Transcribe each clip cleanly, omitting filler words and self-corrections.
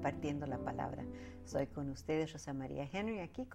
compartiendo la palabra. Soy con ustedes Rosa María Henry, aquí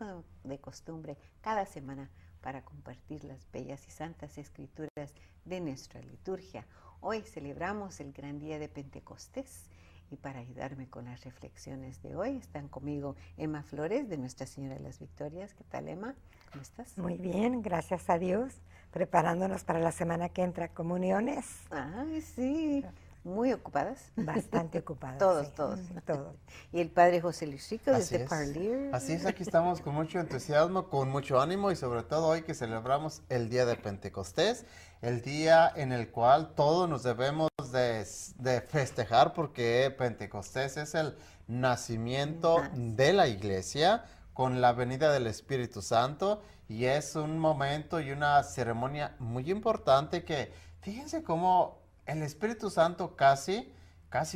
de costumbre cada semana para compartir las bellas y santas escrituras de nuestra liturgia. Hoy celebramos el gran día de Pentecostés y para ayudarme con las reflexiones de hoy están conmigo Emma Flores de Nuestra Señora de las Victorias. ¿Qué tal, Emma? ¿Cómo estás? Muy bien, gracias a Dios, preparándonos para la semana que entra, comuniones. Ay, sí, muy ocupadas. Bastante ocupadas. Todos, sí. todos. Todos. Y el padre José Luis Rico Así desde es. Parlier. Así es, aquí estamos con mucho entusiasmo, con mucho ánimo y sobre todo hoy que celebramos el día de Pentecostés, el día en el cual todos nos debemos de festejar porque Pentecostés es el nacimiento de la iglesia con la venida del Espíritu Santo y es un momento y una ceremonia muy importante que fíjense cómo el Espíritu Santo casi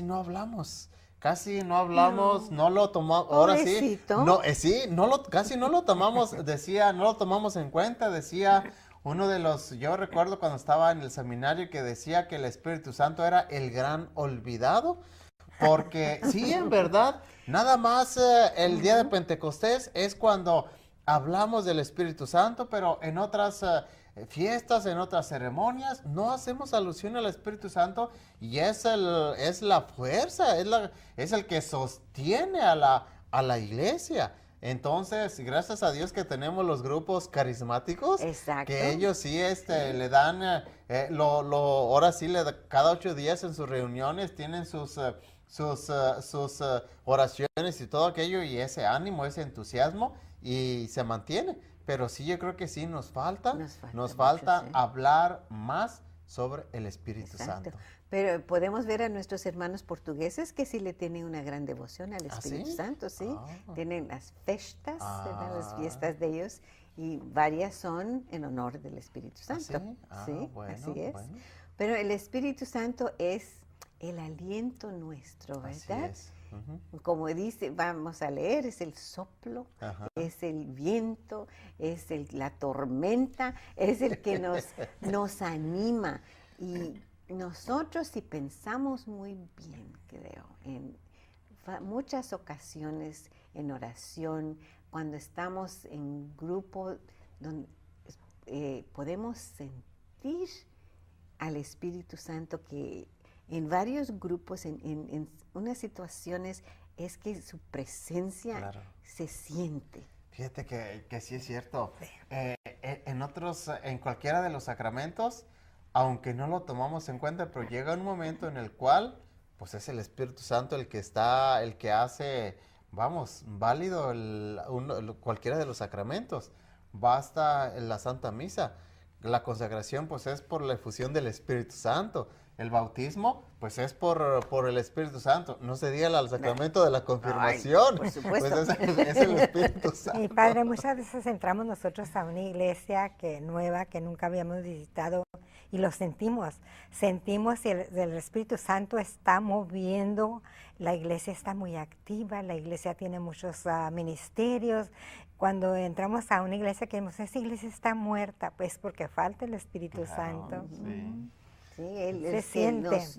no hablamos. Casi no hablamos, no lo tomamos, ahora sí, casi no lo tomamos, no lo tomamos en cuenta, decía uno de los, yo recuerdo cuando estaba en el seminario que decía que el Espíritu Santo era el gran olvidado, porque sí, en verdad, nada más el día de Pentecostés es cuando hablamos del Espíritu Santo, pero en otras fiestas, en otras ceremonias, no hacemos alusión al Espíritu Santo y es la fuerza, es el que sostiene a la iglesia. Entonces, gracias a Dios que tenemos los grupos carismáticos, Exacto. que ellos sí, le dan, ahora sí, cada 8 días en sus reuniones tienen sus oraciones y todo aquello y ese ánimo, ese entusiasmo y se mantiene. Pero sí, yo creo que sí nos falta mucho, sí. hablar más sobre el Espíritu Exacto. Santo. Pero podemos ver a nuestros hermanos portugueses que sí le tienen una gran devoción al Espíritu ¿sí? Santo, sí. Ah. Tienen las festas, ¿verdad? Las fiestas de ellos y varias son en honor del Espíritu Santo. Sí, bueno, así es. Bueno. Pero el Espíritu Santo es el aliento nuestro, ¿verdad? Así es. Como dice, vamos a leer, es el soplo, es el viento, es la tormenta, es el que nos anima. Y nosotros, si pensamos muy bien, creo, en muchas ocasiones en oración, cuando estamos en grupo, donde podemos sentir al Espíritu Santo que en varios grupos, en unas situaciones, es que su presencia se siente. Fíjate que sí es cierto. En cualquiera de los sacramentos, aunque no lo tomamos en cuenta, pero llega un momento en el cual, pues es el Espíritu Santo el que hace, válido cualquiera de los sacramentos. Basta la Santa Misa. La consagración, pues es por la efusión del Espíritu Santo. El bautismo, pues es por el Espíritu Santo. No se diga al sacramento de la confirmación. Ay, por supuesto. Pues es el Espíritu Santo. Y padre, muchas veces entramos nosotros a una iglesia nueva, que nunca habíamos visitado, y lo sentimos. Sentimos y el Espíritu Santo está moviendo, la iglesia está muy activa, la iglesia tiene muchos ministerios. Cuando entramos a una iglesia que decimos, esa iglesia está muerta, pues porque falta el Espíritu Santo. Sí. Sí, Él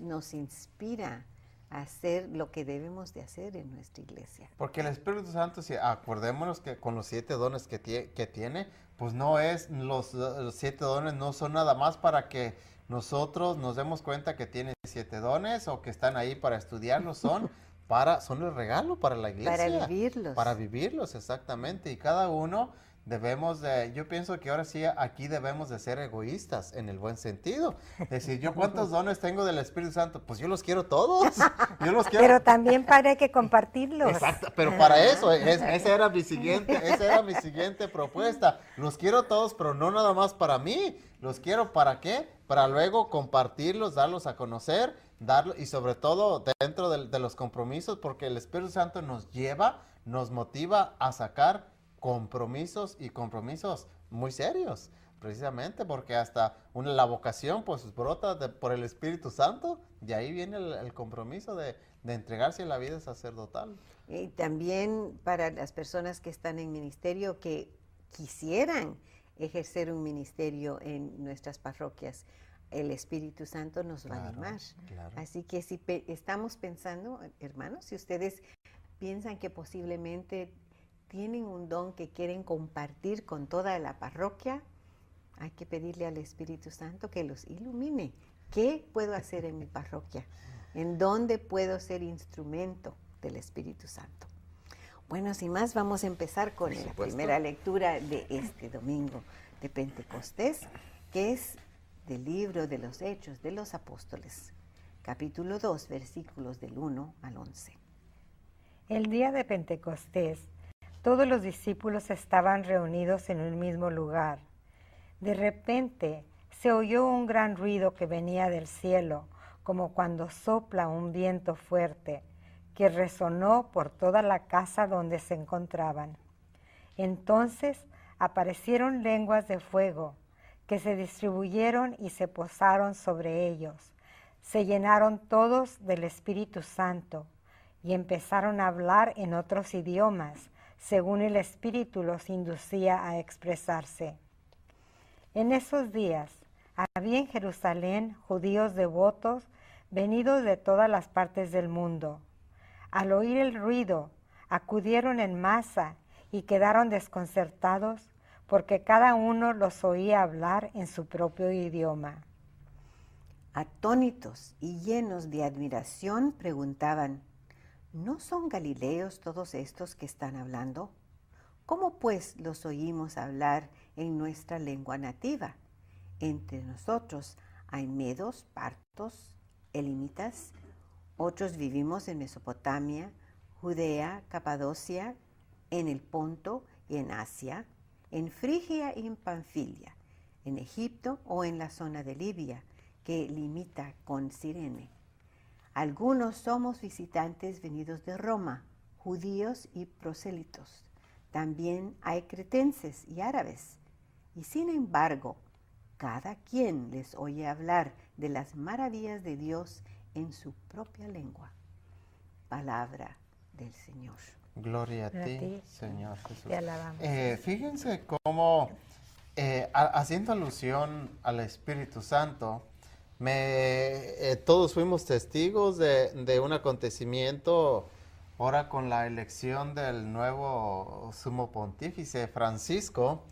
nos inspira a hacer lo que debemos de hacer en nuestra iglesia. Porque el Espíritu Santo, si acordémonos que con los 7 dones que tiene, pues no es, los 7 dones no son nada más para que nosotros nos demos cuenta que tiene 7 dones o que están ahí para estudiarlos, son el regalo para la iglesia. Para vivirlos. Para vivirlos, exactamente. Y cada uno yo pienso que ahora sí aquí debemos de ser egoístas en el buen sentido. Es decir, ¿yo cuántos dones tengo del Espíritu Santo? Pues yo los quiero todos. Pero también para hay que compartirlos. Exacto, pero para eso, esa era mi siguiente propuesta. Los quiero todos, pero no nada más para mí. Los quiero ¿para qué? Para luego compartirlos, darlos a conocer, y sobre todo dentro de los compromisos, porque el Espíritu Santo nos motiva a sacar compromisos muy serios, precisamente porque hasta la vocación pues brota por el Espíritu Santo, y ahí viene el compromiso de entregarse a la vida sacerdotal. Y también para las personas que están en ministerio, que quisieran ejercer un ministerio en nuestras parroquias, el Espíritu Santo nos va a animar. Claro. Así que si estamos pensando, hermanos, si ustedes piensan que posiblemente tienen un don que quieren compartir con toda la parroquia, hay que pedirle al Espíritu Santo que los ilumine. ¿Qué puedo hacer en mi parroquia? ¿En dónde puedo ser instrumento del Espíritu Santo? Bueno, sin más, vamos a empezar con la primera lectura de este domingo de Pentecostés, que es del libro de los Hechos de los Apóstoles, capítulo 2, versículos del 1 al 11. El día de Pentecostés, todos los discípulos estaban reunidos en un mismo lugar. De repente se oyó un gran ruido que venía del cielo, como cuando sopla un viento fuerte, que resonó por toda la casa donde se encontraban. Entonces aparecieron lenguas de fuego, que se distribuyeron y se posaron sobre ellos. Se llenaron todos del Espíritu Santo y empezaron a hablar en otros idiomas, según el Espíritu los inducía a expresarse. En esos días había en Jerusalén judíos devotos venidos de todas las partes del mundo. Al oír el ruido, acudieron en masa y quedaron desconcertados porque cada uno los oía hablar en su propio idioma. Atónitos y llenos de admiración preguntaban, ¿no son galileos todos estos que están hablando? ¿Cómo pues los oímos hablar en nuestra lengua nativa? Entre nosotros hay medos, partos, elamitas, otros vivimos en Mesopotamia, Judea, Capadocia, en el Ponto y en Asia, en Frigia y en Panfilia, en Egipto o en la zona de Libia, que limita con Cirene. Algunos somos visitantes venidos de Roma, judíos y prosélitos. También hay cretenses y árabes. Y sin embargo, cada quien les oye hablar de las maravillas de Dios en su propia lengua. Palabra del Señor. Gloria a ti, Señor Jesús. Te alabamos. Fíjense cómo, haciendo alusión al Espíritu Santo, todos fuimos testigos de un acontecimiento ahora con la elección del nuevo sumo pontífice Francisco,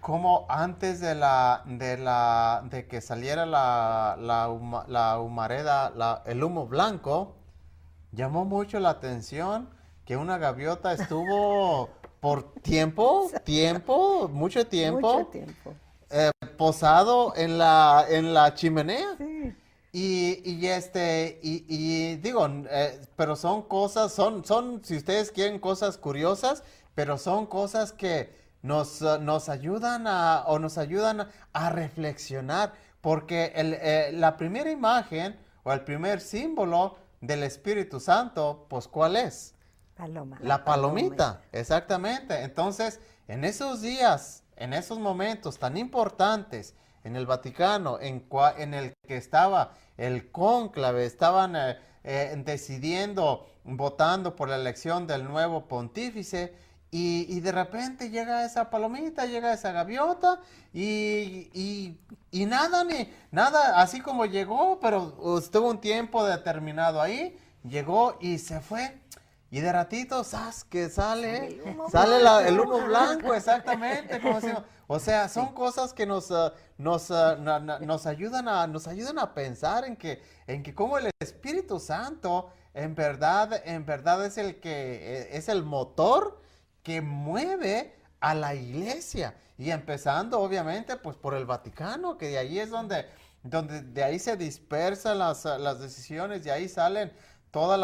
como antes de que saliera la humareda, el humo blanco, llamó mucho la atención que una gaviota estuvo por mucho tiempo, posado en la chimenea. Sí. Y digo, pero son cosas, si ustedes quieren cosas curiosas, pero son cosas que nos ayudan a reflexionar, porque la primera imagen o el primer símbolo del Espíritu Santo, pues, ¿cuál es? Paloma. La palomita, exactamente. Entonces, en esos días, en esos momentos tan importantes en el Vaticano, en el que estaba el cónclave, estaban decidiendo, votando por la elección del nuevo pontífice, y de repente llega esa palomita, llega esa gaviota, y nada, así como llegó, pero estuvo un tiempo determinado ahí, llegó y se fue. Y de ratito, ¡zas!, que sale el humo blanco, exactamente. Como decimos. O sea, son cosas que nos ayudan a pensar en que como el Espíritu Santo en verdad es el motor que mueve a la iglesia. Y empezando, obviamente, pues por el Vaticano, que de ahí es donde de ahí se dispersan las decisiones, de ahí salen todas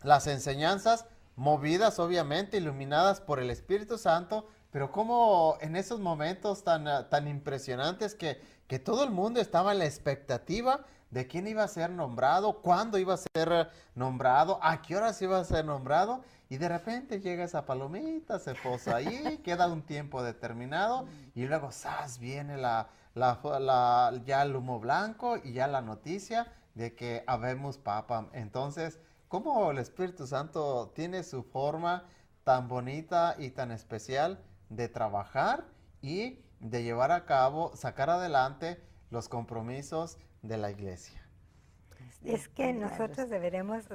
las enseñanzas movidas, obviamente, iluminadas por el Espíritu Santo, pero como en esos momentos tan impresionantes que todo el mundo estaba en la expectativa de quién iba a ser nombrado, cuándo iba a ser nombrado, a qué horas iba a ser nombrado, y de repente llega esa palomita, se posa ahí, queda un tiempo determinado, y luego ¡zas!, viene ya el humo blanco y ya la noticia de que habemos papa. Entonces, ¿cómo el Espíritu Santo tiene su forma tan bonita y tan especial de trabajar y de llevar a cabo, sacar adelante los compromisos de la iglesia? Es que nosotros deberíamos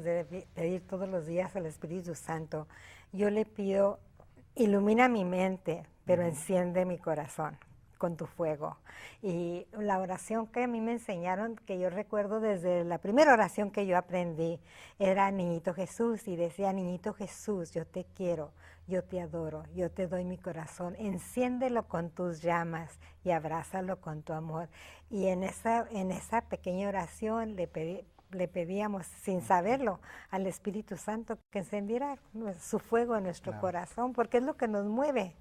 de pedir todos los días al Espíritu Santo, yo le pido, ilumina mi mente, pero enciende mi corazón con tu fuego. Y la oración que a mí me enseñaron, que yo recuerdo desde la primera oración que yo aprendí, era Niñito Jesús, y decía, Niñito Jesús, yo te quiero, yo te adoro, yo te doy mi corazón, enciéndelo con tus llamas y abrázalo con tu amor. Y en esa pequeña oración le pedíamos, sin saberlo, al Espíritu Santo que encendiera su fuego en nuestro corazón, porque es lo que nos mueve.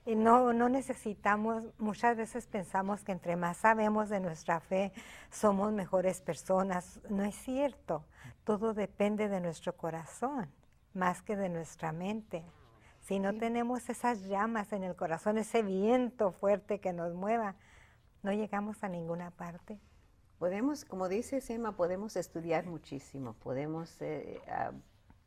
Y no necesitamos, muchas veces pensamos que entre más sabemos de nuestra fe, somos mejores personas. No es cierto. Todo depende de nuestro corazón, más que de nuestra mente. Si no tenemos esas llamas en el corazón, ese viento fuerte que nos mueva, no llegamos a ninguna parte. Podemos, como dice Emma, podemos estudiar muchísimo, podemos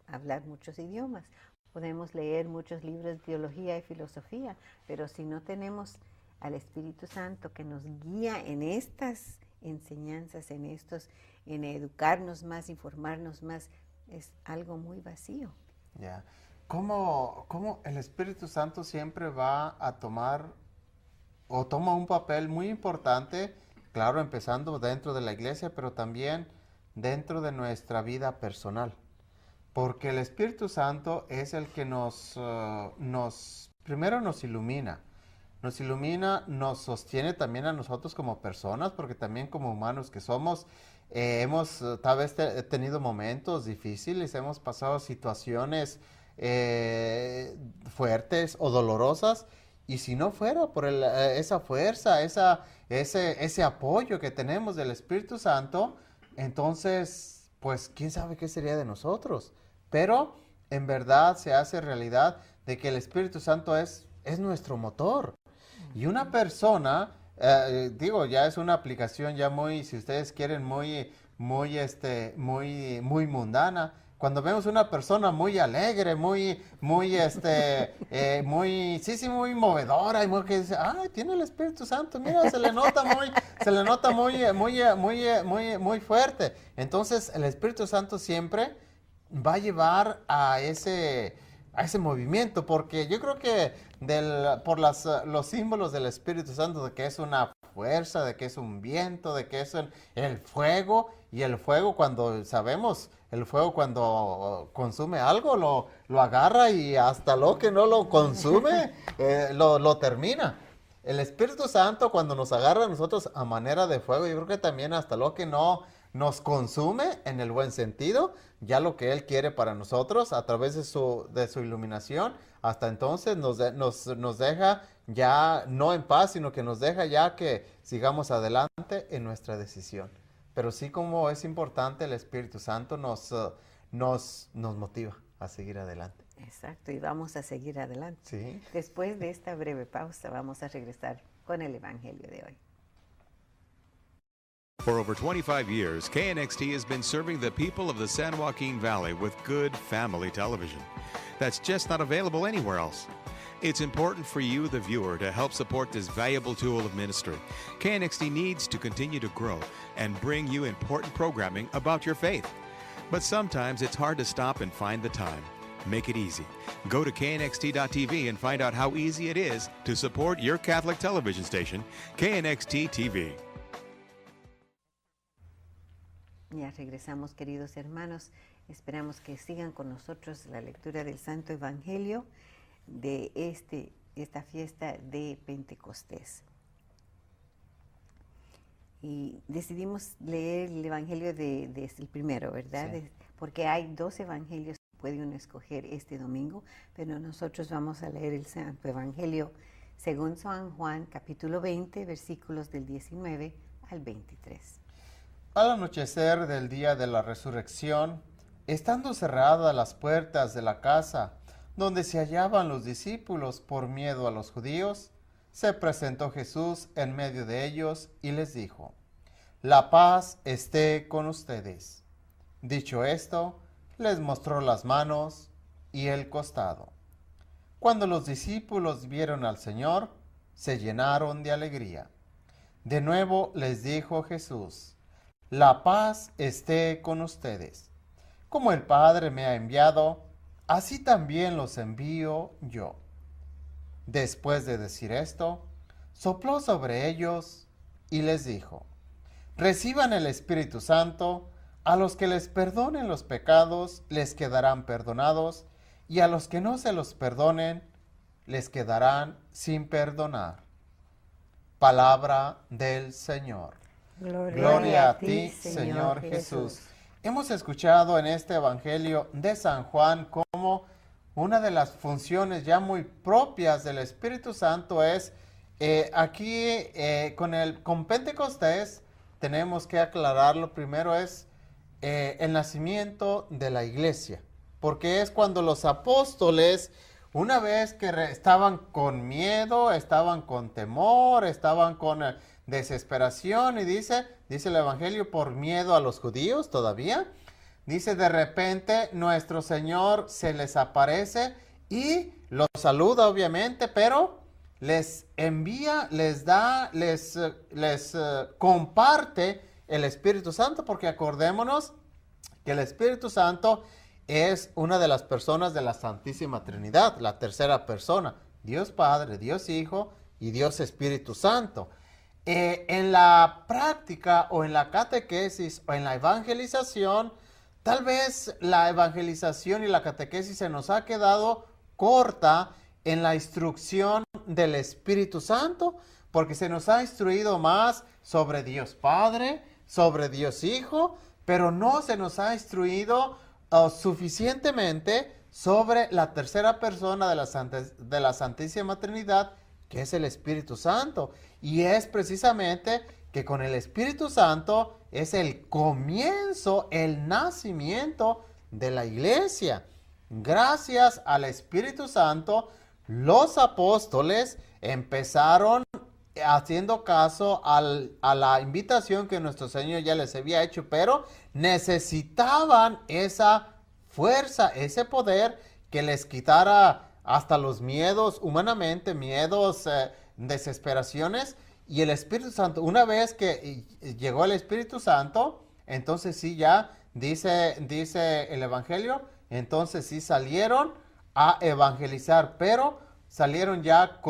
hablar muchos idiomas, podemos leer muchos libros de teología y filosofía, pero si no tenemos al Espíritu Santo que nos guía en estas enseñanzas, en educarnos más, informarnos más, es algo muy vacío. Ya. ¿Cómo el Espíritu Santo siempre va a tomar o toma un papel muy importante, claro, empezando dentro de la iglesia, pero también dentro de nuestra vida personal? Porque el Espíritu Santo es el que primero nos ilumina, nos sostiene también a nosotros como personas, porque también como humanos que somos, hemos tal vez tenido momentos difíciles, hemos pasado situaciones fuertes o dolorosas, y si no fuera por esa fuerza, ese apoyo que tenemos del Espíritu Santo, entonces, pues, ¿quién sabe qué sería de nosotros? Pero en verdad se hace realidad de que el Espíritu Santo es nuestro motor. Y una persona, ya es una aplicación ya muy, si ustedes quieren, muy mundana. Cuando vemos una persona muy alegre, muy movedora, y muy que dice, tiene el Espíritu Santo, mira, se le nota muy fuerte. Entonces, el Espíritu Santo siempre va a llevar a ese movimiento, porque yo creo que por los símbolos del Espíritu Santo, de que es una fuerza, de que es un viento, de que es el fuego, y el fuego cuando consume algo, lo agarra y hasta lo que no lo consume, lo termina. El Espíritu Santo cuando nos agarra a nosotros a manera de fuego, yo creo que también hasta lo que no nos consume en el buen sentido, ya lo que Él quiere para nosotros a través de su iluminación, hasta entonces nos deja ya no en paz, sino que nos deja ya que sigamos adelante en nuestra decisión. Pero sí, como es importante, el Espíritu Santo nos motiva a seguir adelante. Exacto, y vamos a seguir adelante. Sí. Después de esta breve pausa vamos a regresar con el Evangelio de hoy. For over 25 years, KNXT has been serving the people of the San Joaquin Valley with good family television that's just not available anywhere else. It's important for you, the viewer, to help support this valuable tool of ministry. KNXT needs to continue to grow and bring you important programming about your faith. But sometimes it's hard to stop and find the time. Make it easy. Go to knxt.tv and find out how easy it is to support your Catholic television station, KNXT TV. Ya regresamos, queridos hermanos. Esperamos que sigan con nosotros la lectura del Santo Evangelio de esta fiesta de Pentecostés. Y decidimos leer el Evangelio el primero, ¿verdad? Sí. Porque hay 2 evangelios que puede uno escoger este domingo, pero nosotros vamos a leer el Santo Evangelio según San Juan, capítulo 20, versículos del 19 al 23. Al anochecer del día de la resurrección, estando cerradas las puertas de la casa donde se hallaban los discípulos por miedo a los judíos, se presentó Jesús en medio de ellos y les dijo: «La paz esté con ustedes». Dicho esto, les mostró las manos y el costado. Cuando los discípulos vieron al Señor, se llenaron de alegría. De nuevo les dijo Jesús: «La paz esté con ustedes. como el Padre me ha enviado, así también los envío yo. Después de decir esto, sopló sobre ellos y les dijo: reciban el Espíritu Santo. A los que les perdonen los pecados, les quedarán perdonados, y a los que no se los perdonen, les quedarán sin perdonar. Palabra del Señor. Gloria a ti, Señor Jesús. Hemos escuchado en este Evangelio de San Juan cómo una de las funciones ya muy propias del Espíritu Santo es, con Pentecostés, tenemos que aclararlo, primero es el nacimiento de la iglesia, porque es cuando los apóstoles, una vez que estaban con miedo, estaban con temor, estaban con desesperación, y dice el Evangelio, por miedo a los judíos todavía, dice, de repente nuestro Señor se les aparece y los saluda obviamente, pero les envía, les da, les comparte el Espíritu Santo, porque acordémonos que el Espíritu Santo es una de las personas de la Santísima Trinidad, la tercera persona, Dios Padre, Dios Hijo y Dios Espíritu Santo. En la práctica o en la catequesis o en la evangelización, tal vez la evangelización y la catequesis se nos ha quedado corta en la instrucción del Espíritu Santo, porque se nos ha instruido más sobre Dios Padre, sobre Dios Hijo, pero no se nos ha instruido suficientemente sobre la tercera persona de la Santísima Trinidad, que es el Espíritu Santo. Y es precisamente que con el Espíritu Santo es el comienzo, el nacimiento de la iglesia. Gracias al Espíritu Santo, los apóstoles empezaron haciendo caso a la invitación que nuestro Señor ya les había hecho, pero necesitaban esa fuerza, ese poder que les quitara hasta los miedos humanamente, miedos, desesperaciones. Y el Espíritu Santo, una vez que llegó el Espíritu Santo, entonces sí, ya dice el Evangelio, entonces sí salieron a evangelizar, pero salieron ya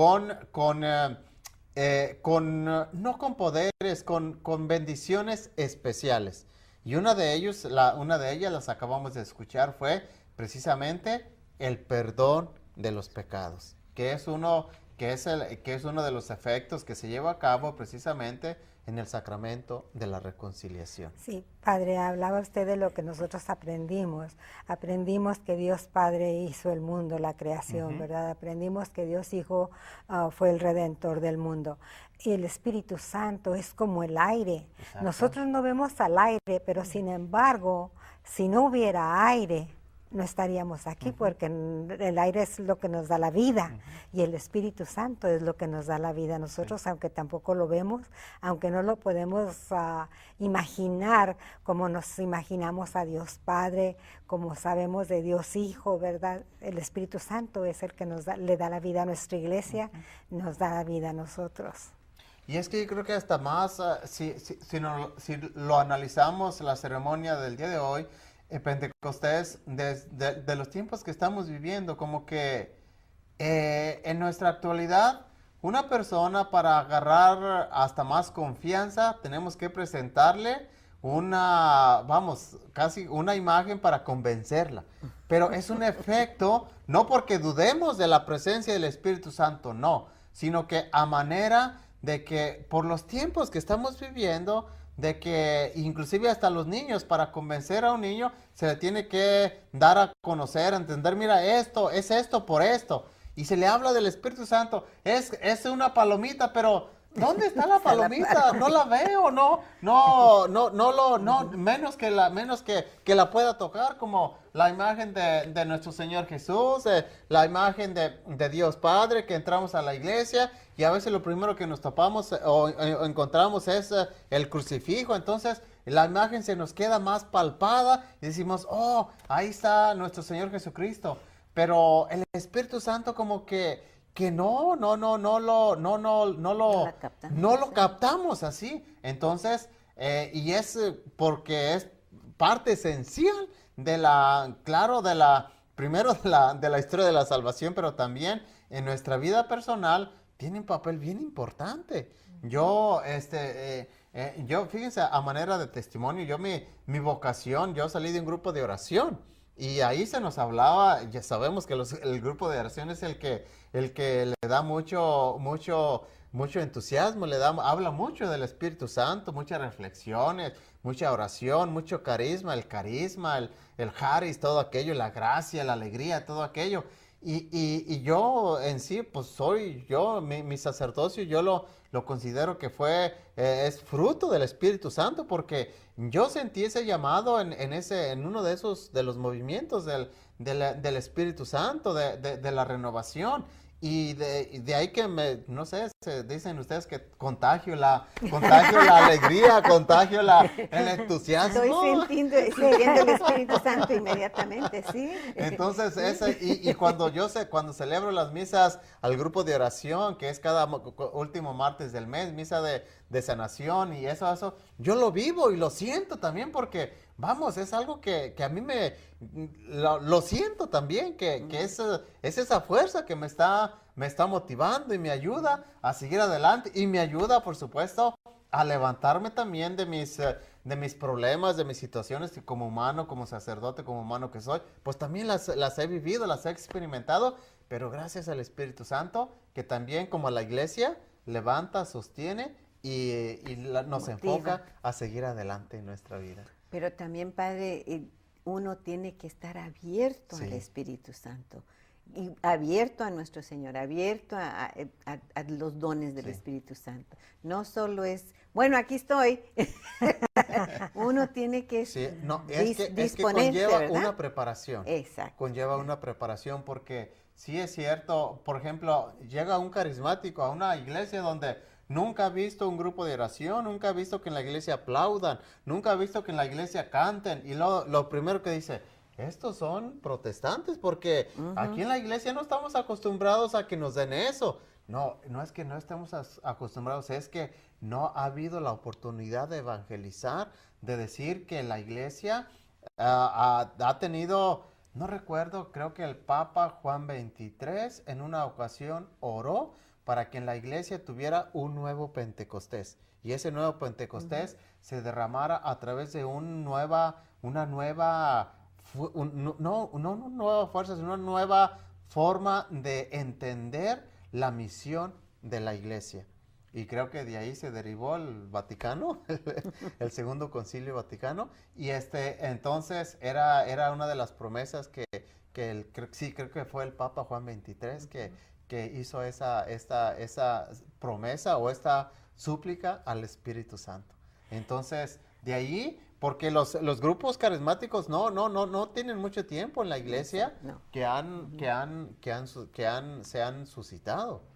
no con poderes, con bendiciones especiales. Y una de ellas las acabamos de escuchar, fue precisamente el perdón de los pecados, que es uno de los efectos que se lleva a cabo precisamente en el sacramento de la reconciliación. Sí, Padre, hablaba usted de lo que nosotros aprendimos. Aprendimos que Dios Padre hizo el mundo, la creación, ¿verdad? Aprendimos que Dios Hijo fue el Redentor del mundo. Y el Espíritu Santo es como el aire. Exacto. Nosotros no vemos al aire, pero sin embargo, si no hubiera aire, no estaríamos aquí, porque el aire es lo que nos da la vida y el Espíritu Santo es lo que nos da la vida. Nosotros, aunque tampoco lo vemos, aunque no lo podemos imaginar como nos imaginamos a Dios Padre, como sabemos de Dios Hijo, ¿verdad? El Espíritu Santo es el que le da la vida a nuestra iglesia, nos da la vida a nosotros. Y es que yo creo que hasta más, si lo analizamos, la ceremonia del día de hoy, Pentecostés, de los tiempos que estamos viviendo, como que en nuestra actualidad, una persona, para agarrar hasta más confianza, tenemos que presentarle casi una imagen para convencerla. Pero es un efecto, no porque dudemos de la presencia del Espíritu Santo, no, sino que a manera de que por los tiempos que estamos viviendo, de que inclusive hasta los niños, para convencer a un niño, se le tiene que dar a conocer, a entender, mira, esto, es esto por esto. Y se le habla del Espíritu Santo, es una palomita, pero ¿dónde está la palomita? No la veo, menos que la pueda tocar, como la imagen de nuestro Señor Jesús, la imagen de Dios Padre, que entramos a la iglesia y a veces lo primero que nos topamos o encontramos es el crucifijo. Entonces la imagen se nos queda más palpada y decimos, oh, ahí está nuestro Señor Jesucristo. Pero el Espíritu Santo como que no lo captamos así. Entonces, y es porque es parte esencial primero de la historia de la salvación, pero también en nuestra vida personal tiene un papel bien importante. Yo, fíjense, a manera de testimonio, mi vocación, yo salí de un grupo de oración y ahí se nos hablaba, ya sabemos que el grupo de oración es el que le da mucho entusiasmo, habla mucho del Espíritu Santo, muchas reflexiones, mucha oración, mucho carisma, el charis, todo aquello, la gracia, la alegría, todo aquello. Y yo en sí, pues mi sacerdocio, yo lo considero que es fruto del Espíritu Santo, porque yo sentí ese llamado en uno de los movimientos del Espíritu Santo, de la renovación. Y de ahí que no sé, dicen ustedes que contagio la alegría, contagio el entusiasmo. Estoy sintiendo el Espíritu Santo inmediatamente, ¿sí? Entonces, cuando celebro las misas al grupo de oración, que es cada último martes del mes, misa de sanación y eso, yo lo vivo y lo siento también porque, vamos, es algo que a mí lo siento también, que es esa fuerza que me está motivando y me ayuda a seguir adelante y me ayuda, por supuesto, a levantarme también de mis problemas, de mis situaciones que como humano, como sacerdote, como humano que soy, pues también las he vivido, las he experimentado, pero gracias al Espíritu Santo, que también como a la iglesia levanta, sostiene y nos enfoca a seguir adelante en nuestra vida. Pero también, Padre, uno tiene que estar abierto al Espíritu Santo, y abierto a nuestro Señor, abierto a los dones del Espíritu Santo. No solo es, bueno, aquí estoy. Uno tiene que es que disponerse, conlleva ¿verdad? una preparación. Exacto. Conlleva una preparación porque sí es cierto, por ejemplo, llega un carismático a una iglesia donde nunca ha visto un grupo de oración, nunca ha visto que en la iglesia aplaudan, nunca ha visto que en la iglesia canten, y lo primero que dice, estos son protestantes, porque aquí en la iglesia no estamos acostumbrados a que nos den eso. No es que no estemos acostumbrados, es que no ha habido la oportunidad de evangelizar, de decir que la iglesia ha tenido, no recuerdo, creo que el Papa Juan XXIII en una ocasión oró para que en la iglesia tuviera un nuevo Pentecostés. Y ese nuevo Pentecostés se derramara a través de una nueva fuerza, sino una nueva forma de entender la misión de la iglesia. Y creo que de ahí se derivó el Vaticano, el Segundo Concilio Vaticano, y entonces era una de las promesas que creo que fue el Papa Juan XXIII que hizo esa promesa o esta súplica al Espíritu Santo. Entonces, de ahí, porque los grupos carismáticos no tienen mucho tiempo en la iglesia se han suscitado.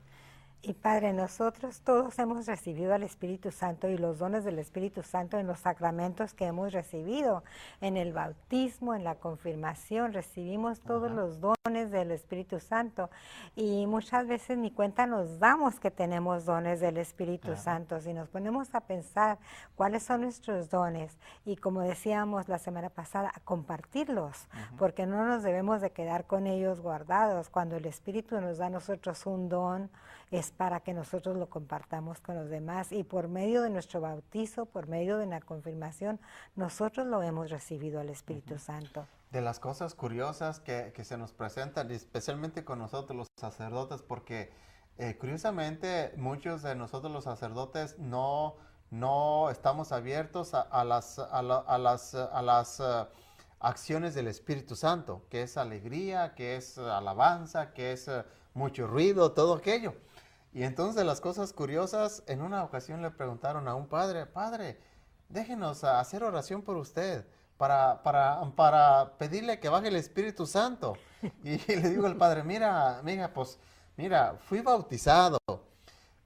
Y Padre, nosotros todos hemos recibido al Espíritu Santo y los dones del Espíritu Santo en los sacramentos que hemos recibido, en el bautismo, en la confirmación, recibimos todos los dones del Espíritu Santo y muchas veces ni cuenta nos damos que tenemos dones del Espíritu Santo. Si nos ponemos a pensar cuáles son nuestros dones y como decíamos la semana pasada, a compartirlos, porque no nos debemos de quedar con ellos guardados. Cuando el Espíritu nos da a nosotros un don, es para que nosotros lo compartamos con los demás y por medio de nuestro bautizo, por medio de la confirmación, nosotros lo hemos recibido al Espíritu Santo. De las cosas curiosas que se nos presentan, especialmente con nosotros los sacerdotes, porque curiosamente muchos de nosotros los sacerdotes no estamos abiertos a las acciones del Espíritu Santo, que es alegría, que es alabanza, que es mucho ruido, todo aquello. Y entonces las cosas curiosas, en una ocasión le preguntaron a un padre, déjenos hacer oración por usted, para pedirle que baje el Espíritu Santo. Y le digo al padre, mira, fui bautizado,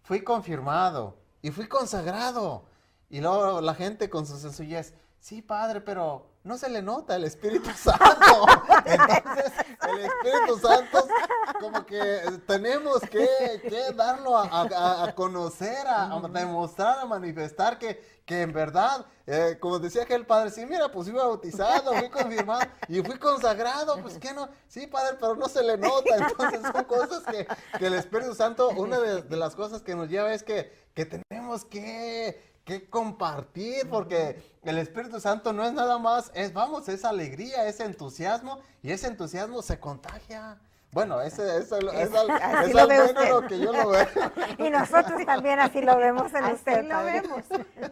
fui confirmado y fui consagrado. Y luego la gente con su sencillez, sí, padre, pero no se le nota el Espíritu Santo. Entonces, el Espíritu Santo como que tenemos que darlo a conocer, a demostrar, a manifestar que en verdad, como decía aquel padre, sí, mira, pues fui bautizado, fui confirmado y fui consagrado, pues que no, sí, padre, pero no se le nota. Entonces son cosas que el Espíritu Santo, una de las cosas que nos lleva es que tenemos que compartir, porque el Espíritu Santo no es nada más, es alegría, es entusiasmo, y ese entusiasmo se contagia. Bueno, es lo que yo lo veo. Y nosotros también así lo vemos en usted. Así lo vemos.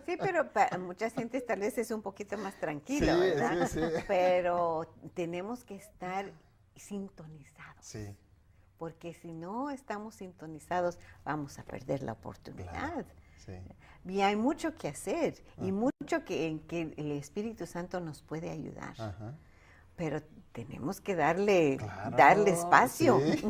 Sí, pero para mucha gente tal vez es un poquito más tranquilo, sí, ¿verdad? Sí. Pero tenemos que estar sintonizados. Sí. Porque si no estamos sintonizados, vamos a perder la oportunidad. Claro, sí. Y hay mucho que hacer y mucho en que el Espíritu Santo nos puede ayudar. Ajá. Pero tenemos que darle espacio. Sí.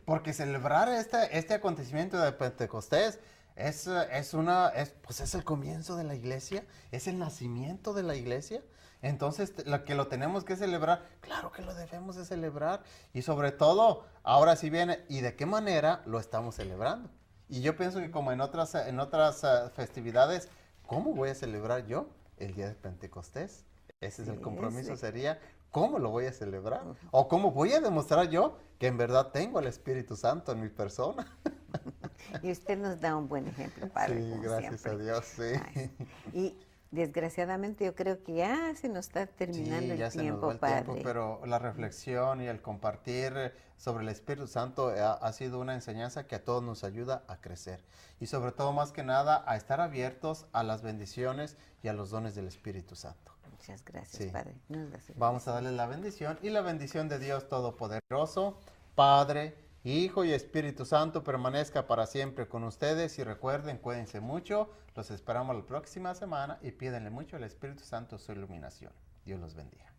Porque celebrar este acontecimiento de Pentecostés es el comienzo de la iglesia, es el nacimiento de la iglesia. Entonces, lo tenemos que celebrar, claro que lo debemos de celebrar. Y sobre todo, ahora sí viene, ¿y de qué manera lo estamos celebrando? Y yo pienso que como en otras festividades, ¿cómo voy a celebrar yo el día de Pentecostés? Ese es el compromiso, sería, ¿cómo lo voy a celebrar? O ¿cómo voy a demostrar yo que en verdad tengo al Espíritu Santo en mi persona? Y usted nos da un buen ejemplo, Padre. Sí, gracias siempre. a Dios, sí. Ay, y desgraciadamente yo creo que ya se nos está terminando ya el se nos tiempo, va el Padre. tiempo, pero la reflexión y el compartir sobre el Espíritu Santo ha sido una enseñanza que a todos nos ayuda a crecer. Y sobre todo, más que nada, a estar abiertos a las bendiciones y a los dones del Espíritu Santo. Muchas gracias, Sí. Padre. Vamos a darle la bendición, y la bendición de Dios Todopoderoso, Padre, Hijo y Espíritu Santo permanezca para siempre con ustedes. Y recuerden, cuídense mucho, los esperamos la próxima semana y pídenle mucho al Espíritu Santo su iluminación. Dios los bendiga.